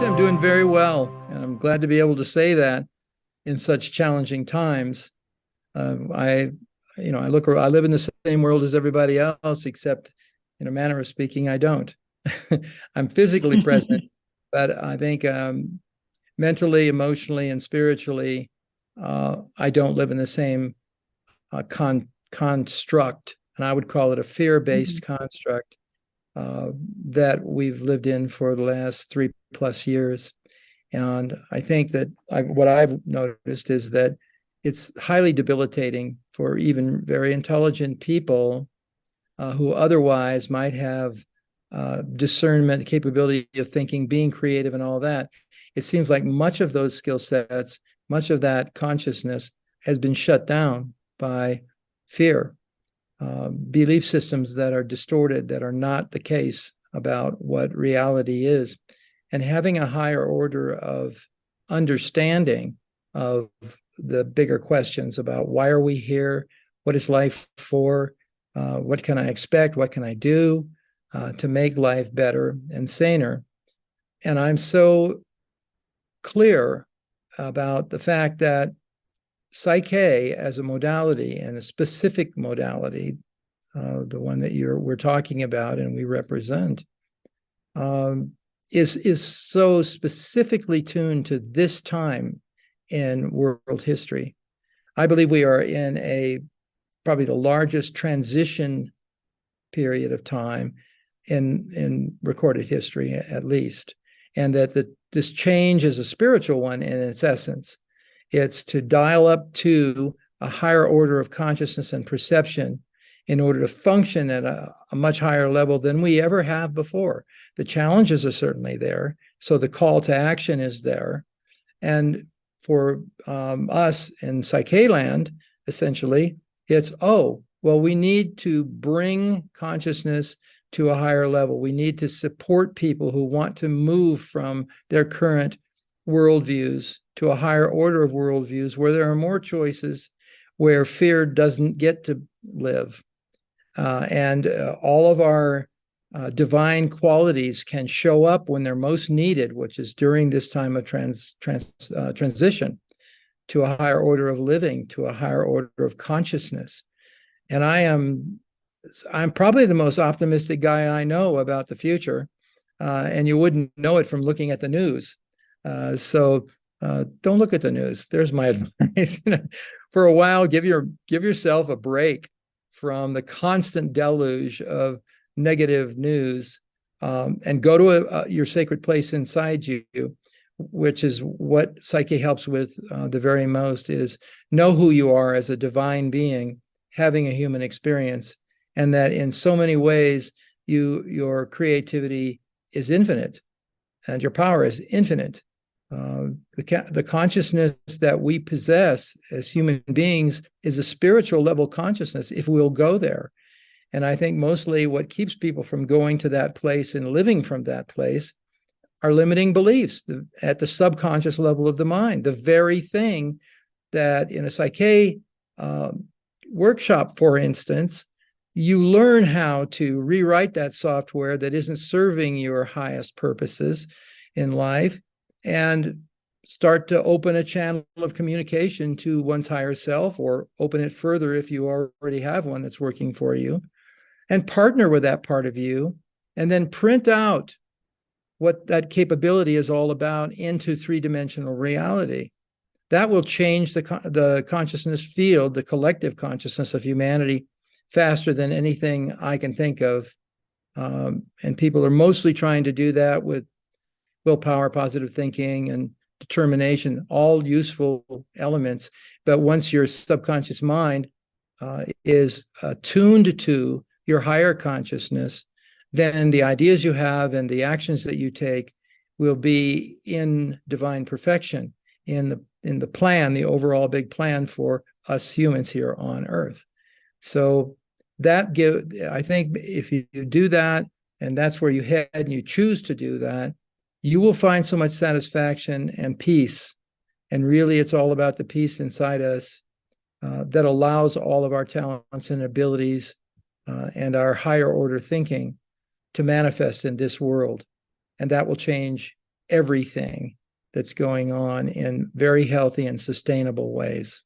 Actually, I'm doing very well, and I'm glad to be able to say that in such challenging times. I, I live in the same world as everybody else, except in a manner of speaking, I don't. I'm physically present, but I think mentally, emotionally, and spiritually, I don't live in the same construct, and I would call it a fear-based construct that we've lived in for the last 3+ years. And I think that what I've noticed is that it's highly debilitating for even very intelligent people who otherwise might have discernment, capability of thinking, being creative, and all that. It seems like much of those skill sets, much of that consciousness has been shut down by fear, belief systems that are distorted, that are not the case about what reality is. And having a higher order of understanding of the bigger questions about why are we here? What is life for? What can I expect? What can I do to make life better and saner? And I'm so clear about the fact that PSYCH-K as a modality, and a specific modality, the one that we're talking about and we represent, is so specifically tuned to this time in world history. I believe we are in probably the largest transition period of time in recorded history, at least, and that this change is a spiritual one in its essence. It's to dial up to a higher order of consciousness and perception in order to function at a much higher level than we ever have before. The challenges are certainly there, so the call to action is there. And for us in PSYCH-K land, essentially, it's, we need to bring consciousness to a higher level. We need to support people who want to move from their current worldviews to a higher order of worldviews where there are more choices, where fear doesn't get to live. And all of our divine qualities can show up when they're most needed, which is during this time of transition to a higher order of living, to a higher order of consciousness. And I'm probably the most optimistic guy I know about the future, and you wouldn't know it from looking at the news. So don't look at the news. There's my advice. For a while, give yourself a break from the constant deluge of negative news, and go to your sacred place inside you, which is what PSYCH-K helps with the very most, is know who you are as a divine being having a human experience, and that in so many ways your creativity is infinite and your power is infinite. The consciousness that we possess as human beings is a spiritual level consciousness if we'll go there. And I think mostly what keeps people from going to that place and living from that place are limiting beliefs at the subconscious level of the mind. The very thing that in a PSYCH-K workshop, for instance, you learn how to rewrite that software that isn't serving your highest purposes in life, and start to open a channel of communication to one's higher self, or open it further if you already have one that's working for you, and partner with that part of you, and then print out what that capability is all about into three-dimensional reality. That will change the consciousness field, the collective consciousness of humanity, faster than anything I can think of. And people are mostly trying to do that with willpower, positive thinking, and determination, all useful elements. But once your subconscious mind is tuned to your higher consciousness, then the ideas you have and the actions that you take will be in divine perfection, in the plan, the overall big plan for us humans here on Earth. So I think if you do that, and that's where you head, and you choose to do that, you will find so much satisfaction and peace. And really, it's all about the peace inside us that allows all of our talents and abilities and our higher order thinking to manifest in this world. And that will change everything that's going on in very healthy and sustainable ways.